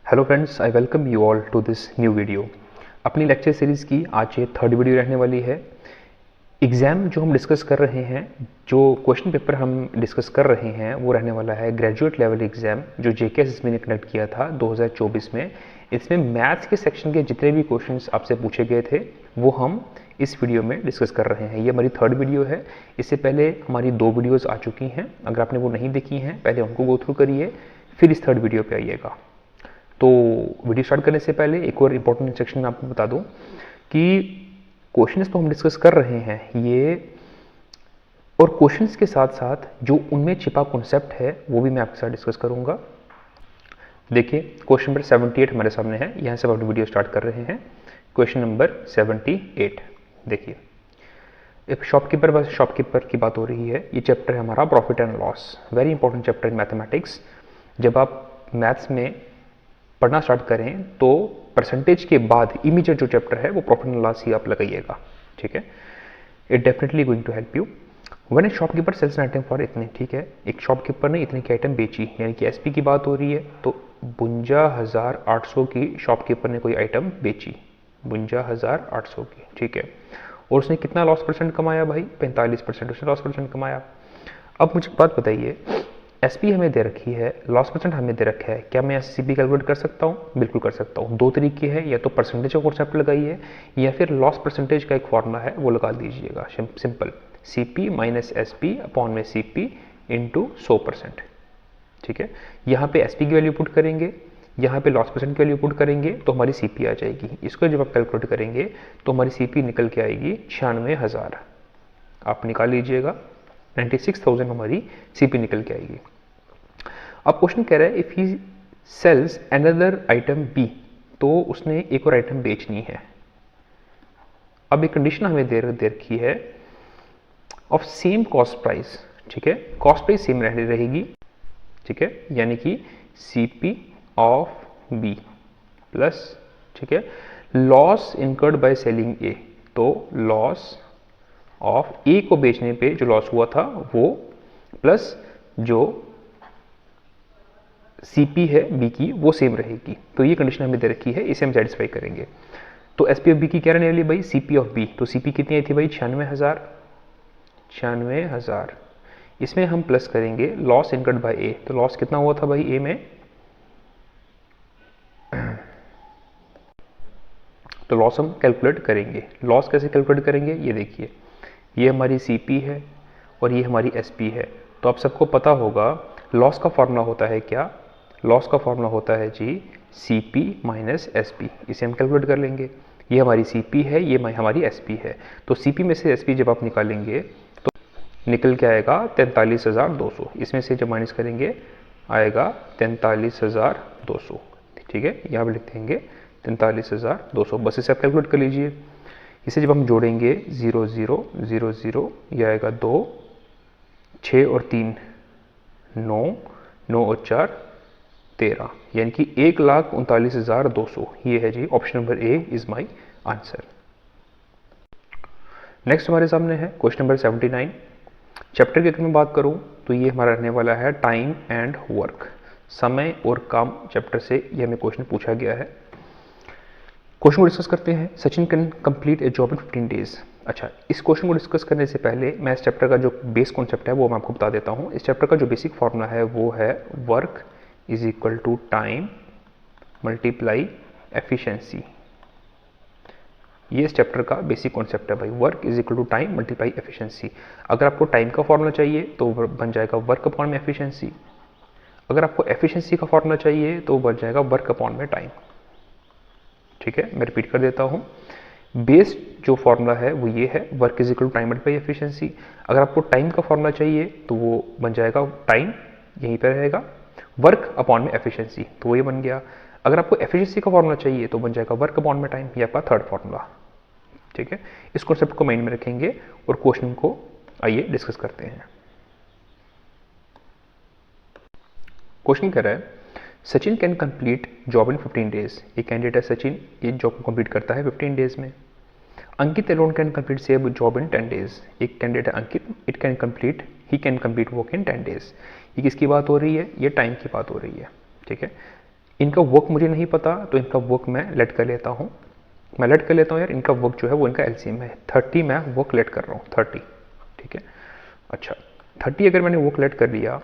Hello friends, I welcome you all to this new video. अपनी lecture series की आज ये थर्ड वीडियो रहने वाली है। एग्ज़ाम जो हम डिस्कस कर रहे हैं, जो क्वेश्चन पेपर हम डिस्कस कर रहे हैं वो रहने वाला है ग्रेजुएट लेवल एग्ज़ाम जो JKSSB ने कंडक्ट किया था 2024 में। इसमें मैथ्स के सेक्शन के जितने भी क्वेश्चंस आपसे पूछे गए थे वो हम इस वीडियो में डिस्कस कर रहे हैं। ये हमारी थर्ड वीडियो है। इससे पहले हमारी 2 वीडियोज़ आ चुकी हैं। अगर आपने वो नहीं देखी हैं पहले उनको गो थ्रू करिए, फिर इस थर्ड वीडियो पर आइएगा। तो वीडियो स्टार्ट करने से पहले एक और इम्पोर्टेंट सेक्शन में आपको बता दूं कि क्वेश्चंस तो हम डिस्कस कर रहे हैं ये, और क्वेश्चंस के साथ साथ जो उनमें छिपा कॉन्सेप्ट है वो भी मैं आपके साथ डिस्कस करूंगा। देखिए, क्वेश्चन नंबर 78 हमारे सामने है। यहाँ से हम वीडियो स्टार्ट कर रहे हैं। Question number 78। देखिए, एक शॉपकीपर की बात हो रही है। ये चैप्टर है हमारा profit and loss, very important chapter in mathematics. जब आप मैथ्स में पढ़ना स्टार्ट करें तो परसेंटेज के बाद इमीडिएट जो चैप्टर है वो प्रॉफिट एंड लॉस ही आप लगाइएगा, ठीक है। It definitely going to help you. When a shopkeeper sells an item for इतने, ठीक है, एक शॉपकीपर ने इतने की आइटम बेची, यानी कि एसपी की बात हो रही है। तो 52,800 की शॉपकीपर ने कोई आइटम बेची, 52,800 की, ठीक है। और उसने कितना लॉस परसेंट कमाया भाई? 45% उसने लॉस परसेंट कमाया। अब मुझे बात बताइए, एसपी हमें दे रखी है, लॉस परसेंट हमें दे रखा है, क्या मैं एससीपी कैलकुलेट कर सकता हूँ? बिल्कुल कर सकता हूँ। दो तरीके हैं, या तो परसेंटेज का कॉन्सेप्ट लगाइए या फिर लॉस परसेंटेज का एक फॉर्मूला है वो लगा दीजिएगा। Simple, CP minus SP upon में सीपी इंटू 100%, ठीक है। यहाँ पे एसपी की वैल्यू पुट करेंगे, यहाँ पे लॉस परसेंट की वैल्यू पुट करेंगे तो हमारी सीपी आ जाएगी। इसको जब आप कैलकुलेट करेंगे तो हमारी सीपी निकल के आएगी 96,000। आप निकाल लीजिएगा, 96,000 हमारी सीपी निकल के आएगी। अब क्वेश्चन कह रहा है if he sells another item B, तो उसने एक और आइटम बेचनी है। अब एक कंडीशन हमें दे रखी है ऑफ सेम कॉस्ट प्राइस, ठीक है। कॉस्ट प्राइस सेम रहेगी, ठीक है, यानी कि सीपी ऑफ बी प्लस, ठीक है, लॉस इनकर्ड बाय सेलिंग ए। तो लॉस ऑफ ए को बेचने पे जो लॉस हुआ था वो प्लस जो सीपी है बी की वो सेम रहेगी। तो ये कंडीशन हमें दे रखी है, इसे हम सेटिस्फाई करेंगे। तो एसपी ऑफ बी की क्या रहने वाली भाई? CP of B. तो सीपी कितनी आई थी भाई? 96,000। इसमें हम प्लस करेंगे लॉस इनकर्ड बाय ए। तो लॉस कितना हुआ था भाई ए में? तो लॉस हम कैलकुलेट करेंगे। लॉस कैसे कैलकुलेट करेंगे? ये देखिए, ये हमारी सीपी है और ये हमारी एसपी है। तो आप सबको पता होगा लॉस का फॉर्मूला होता है क्या? लॉस का फॉर्मूला होता है जी सीपी माइनस एसपी। इसे हम कैलकुलेट कर लेंगे। ये हमारी सीपी है, ये हमारी एसपी है। तो सीपी में से एसपी जब आप निकालेंगे तो निकल के आएगा 43,200। इसमें से जब माइनस करेंगे आएगा 43,200, ठीक है। यहाँ पर लिख देंगे 43,200। बस इसे आप कैलकुलेट कर लीजिए। इसे जब हम जोड़ेंगे 0 0 0 0, यह आएगा 2, 6 और 3 9, 9 और 4 13, यानी कि 1,39,200। ये है जी option number A is my answer. Next हमारे सामने है क्वेश्चन नंबर 79। चैप्टर की अगर मैं बात करूं तो ये हमारा रहने वाला है टाइम एंड वर्क, समय और काम चैप्टर से ये हमें क्वेश्चन पूछा गया है। क्वेश्चन को डिस्कस करते हैं। Sachin can complete A job in 15 days. अच्छा, इस क्वेश्चन को डिस्कस करने से पहले मैं इस चैप्टर का जो बेस कॉन्सेप्ट है वो मैं आपको बता देता हूँ। इस चैप्टर का जो बेसिक फॉर्मूला है वो है work is equal to time multiply efficiency. ये इस चैप्टर का बेसिक कॉन्सेप्ट है भाई, work is equal to time multiply efficiency. अगर आपको टाइम का फॉर्मूला चाहिए तो बन जाएगा वर्क अपॉन में एफिशिएंसी। अगर आपको एफिशिएंसी का फॉर्मूला चाहिए तो बन जाएगा वर्क अपॉन में टाइम, ठीक है। मैं रिपीट कर देता हूँ, बेस जो फॉर्मूला है वो ये है, work is equal to time multiply efficiency. अगर आपको टाइम का फॉर्मूला चाहिए तो वो बन जाएगा टाइम यहीं पर रहेगा, वर्क अपॉन में एफिशिएंसी, तो वो ये बन गया। अगर आपको एफिशिएंसी का फॉर्मूला चाहिए तो बन जाएगा वर्क अपॉन में टाइम, ये आपका थर्ड फॉर्मूला, ठीक है। इस कॉन्सेप्ट को माइंड में रखेंगे और क्वेश्चन को आइए डिस्कस करते हैं। क्वेश्चन कह रहा है Sachin can complete job in 15 days. एक कैंडिडेट है सचिन, ये जॉब को कंप्लीट करता है 15 डेज में। Ankit alone can complete same job in 10 days. एक कैंडिडेट है Ankit, he can complete work in 10 days. ये किसकी बात हो रही है? ये टाइम की बात हो रही है, ठीक है। इनका वर्क मुझे नहीं पता, तो इनका वर्क मैं लेट कर लेता हूँ। यार, इनका वर्क जो है वो इनका एलसीएम है 30, मैं वर्क लेट कर रहा हूँ 30, ठीक है। अच्छा, 30 अगर मैंने वर्क लेट कर लिया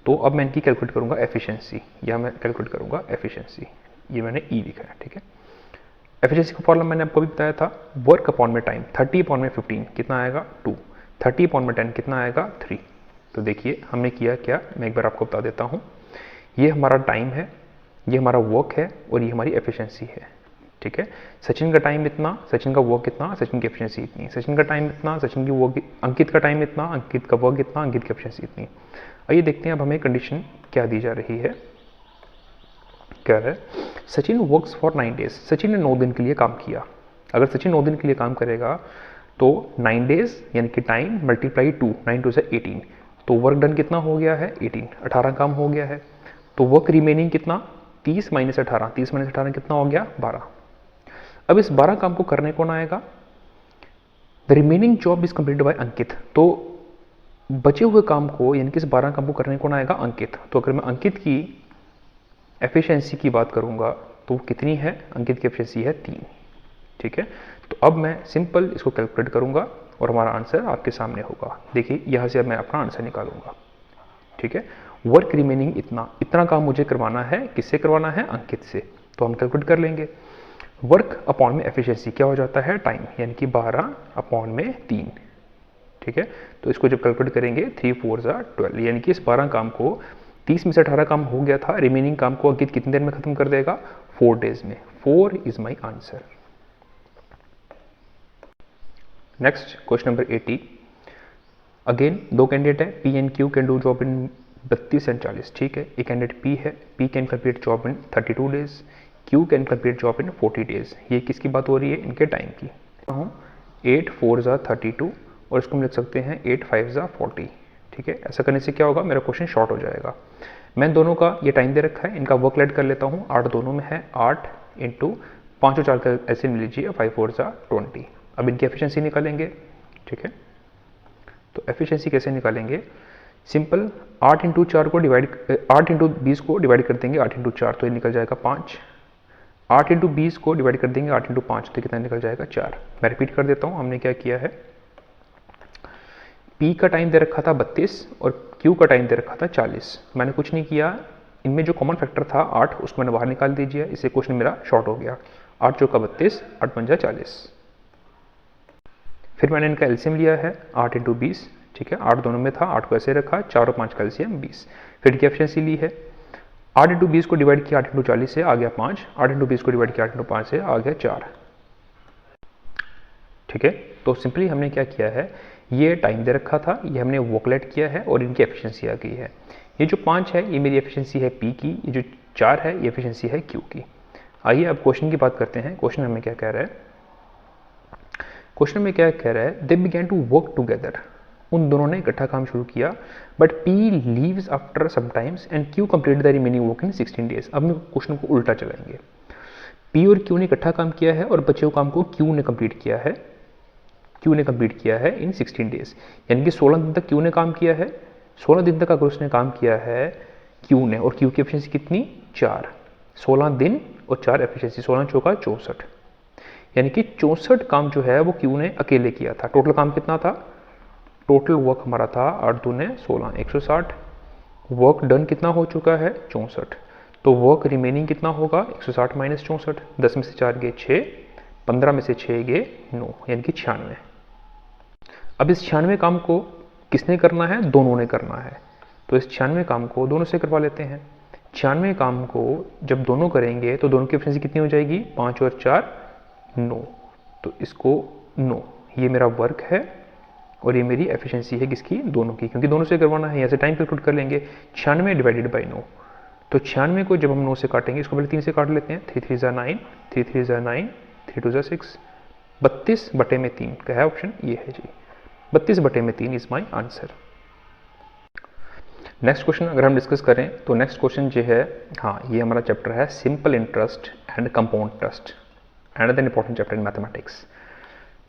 तो अब मैं इनकी कैलकुलेट करूँगा एफिशिएंसी, या मैं कैलकुलेट करूँगा एफिशिएंसी। ये मैंने ई लिखा है, ठीक है। एफिशिएंसी का फॉर्मूला मैंने आपको भी बताया था, वर्क अपॉन में टाइम, 30 अपॉन में 15 कितना आएगा 2, 30 अपॉन में 10 कितना आएगा 3। तो देखिए हमने किया क्या, मैं एक बार आपको बता देता हूँ। ये हमारा टाइम है, ये हमारा वर्क है, और ये हमारी एफिशिएंसी है, ठीक है। सचिन का टाइम इतना, सचिन का वर्क इतना, सचिन की एफिशिएंसी इतनी, सचिन का टाइम इतना, सचिन की वर्क, अंकित का टाइम इतना, अंकित का वर्क इतना, अंकित की एफिशिएंसी इतनी। आइए देखते हैं अब हमें कंडीशन क्या दी जा रही है। क्या है, Sachin works for 9 days, Sachin ने 9 दिन के लिए काम किया। अगर सचिन 9 दिन के लिए काम करेगा तो 9 डेज यानी कि टाइम मल्टीप्लाई 2, 9 2 से 18, तो वर्क डन कितना हो गया है 18, 18 काम हो गया है। तो वर्क रिमेनिंग कितना 30 माइनस 18, 30 माइनस 18 कितना हो गया 12। अब इस 12 काम को करने कौन आएगा, the remaining job is completed by Ankit. तो बचे हुए काम को यानी कि इस 12 काम को करने कौन आएगा, अंकित। तो अगर मैं अंकित की एफिशिएंसी की बात करूंगा तो वो कितनी है, अंकित की एफिशिएंसी है 3, ठीक है। तो अब मैं सिंपल इसको कैलकुलेट करूंगा और हमारा आंसर आपके सामने होगा। देखिए यहाँ से अब मैं अपना आंसर निकालूंगा, ठीक है। वर्क रिमेनिंग इतना, इतना काम मुझे करवाना है, किससे करवाना है, अंकित से। तो हम कैलकुलेट कर लेंगे। वर्क अपॉन में एफिशिएंसी क्या हो जाता है, टाइम, यानी कि 12 अपॉन में 3, ठीक है। तो इसको जब कैलकुलेट करेंगे 3 4 12, यानी कि इस 12 काम को 30 में से 18 काम हो गया था, रिमेनिंग काम को अंकित कितनी देर में खत्म कर देगा, 4 डेज में। 4 is my answer. Next question number 80। Again दो कैंडिडेट है, P and Q can do job in 32 and 40, ठीक है। एक कैंडिडेट पी है, P can complete job in 32 days, Q can complete job in 40 days. ये किसकी बात हो रही है, इनके टाइम की। 8 4 32, और इसको हम लिख सकते हैं 8 5 40, ठीक है। ऐसा करने से क्या होगा, मेरा क्वेश्चन शॉर्ट हो जाएगा। मैं दोनों का ये टाइम दे रखा है, इनका वर्क लेट कर लेता हूँ। 8 दोनों में है, 8 इंटू 5 और 4 का ऐसे मिल लीजिए, 5 4 20। अब इनकी एफिशिएंसी निकालेंगे, ठीक है। तो एफिशिएंसी कैसे निकालेंगे, सिंपल 8 इंटू 4 को डिवाइड, 8 इंटू 20 को डिवाइड कर देंगे 8 इंटू 4, तो ये निकल जाएगा 5। 8 इंटू 20 को डिवाइड कर देंगे 8 इंटू 5, तो कितना निकल जाएगा 4। मैं रिपीट कर देता हूँ, हमने क्या किया है, P का टाइम दे रखा था 32 और Q का टाइम दे रखा था 40। मैंने कुछ नहीं किया, इनमें जो कॉमन फैक्टर था 8, उसको मैंने बाहर निकाल दीजिए, इससे क्वेश्चन मेरा शॉर्ट हो गया। 8 चौका 32, 8 पंजा 40। फिर मैंने इनका एलसीएम लिया है 8 इंटू 20, ठीक है। 8 दोनों में था, 8 को ऐसे रखा, 4 और 5 का एलसीएम 20। फिर इनकी एफिशिएंसी ली है, 8 इंटू 20 को डिवाइड किया 8 इंटू 40 से आ गया 5, 8 इंटू 20 को डिवाइड किया 8 इंटू 5 से आ गया 4, ठीक है। तो सिंपली हमने क्या किया है, ये टाइम दे रखा था, ये हमने वोकलेट किया है और इनकी एफिशिएंसी आ गई है। ये जो 5 है ये मेरी एफिशिएंसी है P की, ये जो 4 है ये एफिशिएंसी है Q की। आइए अब क्वेश्चन की बात करते हैं। क्वेश्चन हमें क्या कह रहा है, क्वेश्चन में क्या कह रहा है, they began to work together, उन दोनों ने इकट्ठा काम शुरू किया, but P leaves after sometimes and Q complete the remaining work in 16 days. अब हम क्वेश्चन को उल्टा चलाएंगे, P और Q ने इकट्ठा काम किया है और बचे हुए काम को Q ने कंप्लीट किया है, Q ने कंप्लीट किया है इन 16 डेज, यानी कि 16 दिन तक Q ने काम किया है। 16 दिन तक अगर उसने काम किया है Q ने, और Q की एफिशिएंसी कितनी 4, 16 दिन और 4 एफिशिएंसी, 16 चौका 64, यानी कि 64 काम जो है वो Q ने अकेले किया था। टोटल काम कितना था, टोटल वर्क हमारा था 8 दूने 16, 160। वर्क डन कितना हो चुका है 64, तो वर्क रिमेनिंग कितना होगा 160 माइनस 64, 10 में से 4 गए 6, 15 में से 6 गए 9, यानी कि 96। अब इस 96 काम को किसने करना है, दोनों ने करना है, तो इस 96 काम को दोनों से करवा लेते हैं। 96 काम को जब दोनों करेंगे तो दोनों की एफिशिएंसी कितनी हो जाएगी, 5 और 4 9, तो इसको 9, ये मेरा वर्क है और ये मेरी एफिशिएंसी है किसकी, दोनों की, क्योंकि दोनों से करवाना है। यहाँ से टाइम कैलकुलेट कर लेंगे, 96 डिवाइडेड बाई 9, तो 96 को जब हम 9 से काटेंगे, इसको पहले 3 से काट लेते हैं, 3 3 ज़ा 9, 3 3 ज़ा 9, 3 2 ज़ा 6, 32 बटे में 3 क्या है ऑप्शन, ये है जी, 32 बटे में 3 is my answer. Next question अगर हम डिस्कस करें तो नेक्स्ट क्वेश्चन जो है, हाँ ये हमारा चैप्टर है simple interest and compound interest, another important chapter in mathematics.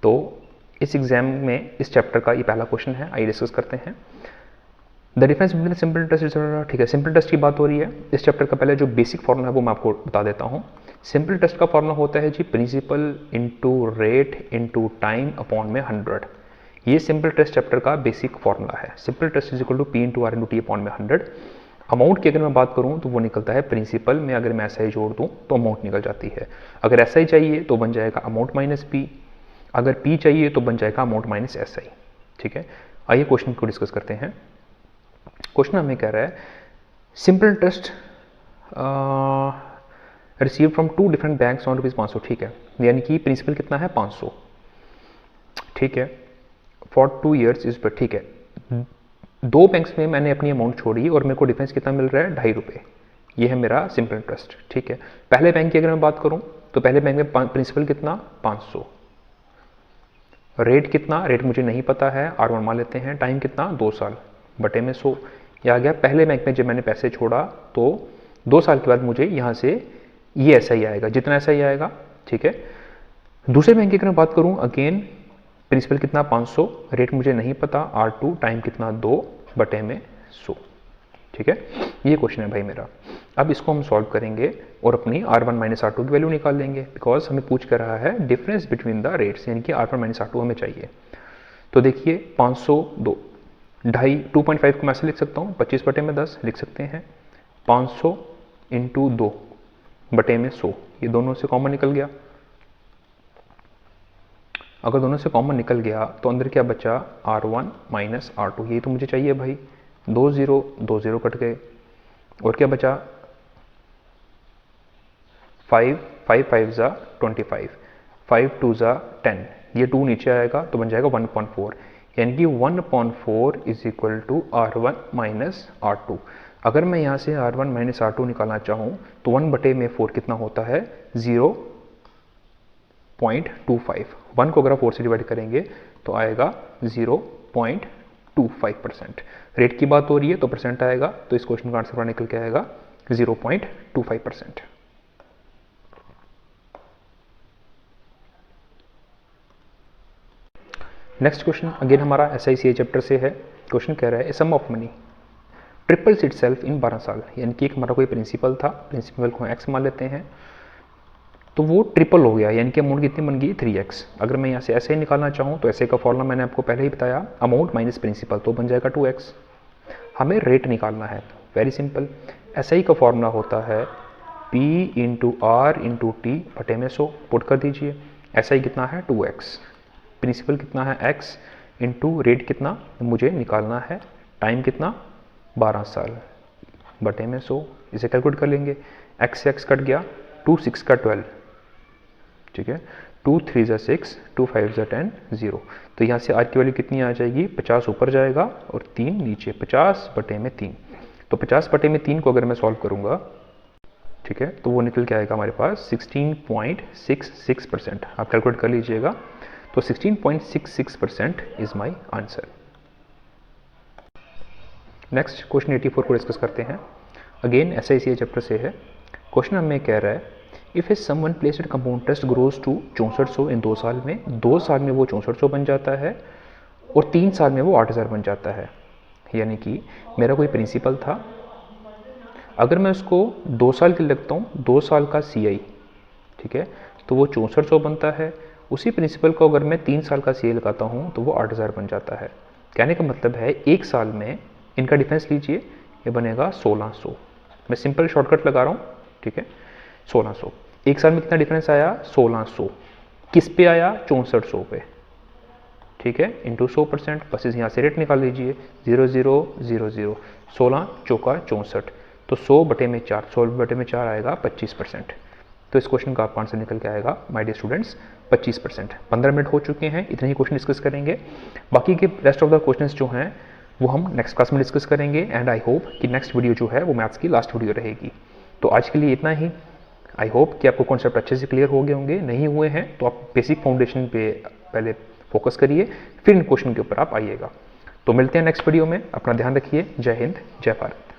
तो इस एग्जाम में इस चैप्टर का ये पहला क्वेश्चन है, आइए डिस्कस करते हैं। The difference between simple interest, ठीक है, सिंपल इंटरेस्ट की बात हो रही है। इस चैप्टर का पहले जो बेसिक फॉर्मूला है वो मैं आपको बता देता हूँ। सिंपल इंटरेस्ट का फॉर्मूला होता है जी principal into rate into time upon में 100। ये सिंपल इंटरेस्ट चैप्टर का बेसिक फॉर्मूला है। Simple interest is equal to P into R into T upon में 100। अमाउंट की अगर मैं बात करूँ तो वो निकलता है प्रिंसिपल में, अगर मैं ऐसा ही जोड़ दूँ तो अमाउंट निकल जाती है। अगर ऐसा ही चाहिए तो बन जाएगा अमाउंट माइनस पी, अगर पी चाहिए तो बन जाएगा अमाउंट माइनस एस आई। ठीक है, आइए क्वेश्चन को डिस्कस करते हैं। क्वेश्चन हमें कह रहा है simple interest receive from two different banks on ₹500। ठीक है, यानी कि प्रिंसिपल कितना है 500। ठीक है, फॉर 2 ईयर्स इज पर, ठीक है, दो बैंक्स में मैंने अपनी अमाउंट छोड़ी और मेरे को डिफरेंस कितना मिल रहा है ₹2.5। ये है मेरा सिंपल इंटरेस्ट। ठीक है, पहले बैंक की अगर मैं बात करूं तो पहले बैंक में प्रिंसिपल कितना 500, रेट कितना, रेट मुझे नहीं पता है, R1 मान लेते हैं, टाइम कितना 2 साल बटे में 100। ये आ गया पहले बैंक में जब मैंने पैसे छोड़ा तो 2 साल के बाद मुझे यहाँ से ये ऐसा ही आएगा, जितना ऐसा ही आएगा। ठीक है, दूसरे बैंक की अगर मैं बात करूँ, अगेन प्रिंसिपल कितना 500, रेट मुझे नहीं पता, R2, टाइम कितना 2 बटे में 100। ठीक है, ये क्वेश्चन है भाई मेरा। अब इसको हम सॉल्व करेंगे और अपनी R1 माइनस R2 की वैल्यू निकाल लेंगे, बिकॉज हमें पूछ कर रहा है डिफरेंस बिटवीन द रेट्स, यानी कि R1 माइनस R2 हमें चाहिए। तो देखिए 500 2 2.5 को मैं ऐसे लिख सकता हूँ, 25 बटे में 10 लिख सकते हैं, 500 इंटू 2 बटे में 100, ये दोनों से कॉमन निकल गया। अगर दोनों से कॉमन निकल गया तो अंदर क्या बचा R1 माइनस R2, यही तो मुझे चाहिए भाई। 2 0 कट गए और क्या बचा 5 5 जा 25, 5 2 जा 10, ये 2 नीचे आएगा तो बन जाएगा 1.4, यानी कि 1.4 is equal to R1 minus R2। अगर मैं यहाँ से R1 माइनस R2 निकालना चाहूँ तो 1 बटे में 4 कितना होता है 0.25। 1 को अगर 4 से डिवाइड करेंगे तो आएगा 0.25%। रेट की बात हो रही है तो परसेंट आएगा, तो इस क्वेश्चन का आंसर निकल के आएगा 0.25%। नेक्स्ट क्वेश्चन अगेन हमारा SICA चैप्टर से है। क्वेश्चन कह रहा है sum of money triples itself in 12 साल, यानी कि एक हमारा कोई प्रिंसिपल था, प्रिंसिपल को x मान लेते हैं, तो वो ट्रिपल हो गया, यानी कि अमाउंट कितनी बन गई 3x। अगर मैं यहाँ से ऐसे ही निकालना चाहूँ तो ऐसे का फॉर्मूला मैंने आपको पहले ही बताया, अमाउंट माइनस प्रिंसिपल, तो बन जाएगा 2x। हमें रेट निकालना है, वेरी सिंपल, ऐसे ही का फॉर्मूला होता है P into R into T बटे में 100, पुट कर दीजिए। ऐसा ही कितना है 2x, प्रिंसिपल कितना है x इंटू रेट कितना मुझे निकालना है, टाइम कितना 12 साल बटे में 100, इसे कैलकुलेट कर लेंगे। x से x कट गया, 2 6 का 12, ठीक है, 2 3 जा 6, 2 5 जा 10, 0। तो यहाँ से r की वैल्यू कितनी आ जाएगी, 50 ऊपर जाएगा और 3 नीचे, 50 बटे में 3। तो 50 बटे में 3 को अगर मैं सॉल्व करूँगा, ठीक है, तो वो निकल के आएगा हमारे पास 16.66%। आप कैलकुलेट कर लीजिएगा, तो 16.66% is my answer. Next question 84 को डिस्कस करते हैं। अगेन SICA चैप्टर से है। क्वेश्चन हमें कह रहा है if a someone placed compound interest grows to 6400 in 2 साल में, 2 साल में वो 6400 बन जाता है और 3 साल में वो 8000 बन जाता है। यानी कि मेरा कोई प्रिंसिपल था, अगर मैं उसको 2 साल के लिए लगता हूँ, 2 साल का CI, ठीक है, तो वो 6400 बनता है। उसी प्रिंसिपल को अगर मैं 3 साल का CI लगाता हूँ तो वो 8000 बन जाता है। कहने का मतलब है 1 साल में इनका डिफरेंस लीजिए, ये बनेगा 1600। मैं सिंपल शॉर्टकट लगा रहा हूँ, ठीक है, 1600। 1 साल में कितना डिफरेंस आया 1600, किस पे आया 6400 पे, ठीक है, इंटू 100%। बस यहाँ से रेट निकाल लीजिए, 0000, 16 चौका 64, तो 100 बटे में 4, 100 बटे में 4 आएगा 25%। तो इस क्वेश्चन का आपका आंसर निकल के आएगा माय डियर स्टूडेंट्स 25%। 15 मिनट हो चुके हैं, इतने ही क्वेश्चन डिस्कस करेंगे। बाकी के रेस्ट ऑफ द क्वेश्चंस जो हैं वो हम नेक्स्ट क्लास में डिस्कस करेंगे। एंड आई होप कि नेक्स्ट वीडियो जो है वो मैथ्स की लास्ट वीडियो रहेगी। तो आज के लिए इतना ही। आई होप कि आपको कॉन्सेप्ट अच्छे से क्लियर हो गए होंगे। नहीं हुए हैं तो आप बेसिक फाउंडेशन पे पहले फोकस करिए, फिर इन क्वेश्चन के ऊपर आप आइएगा। तो मिलते हैं नेक्स्ट वीडियो में। अपना ध्यान रखिए। जय हिंद, जय भारत।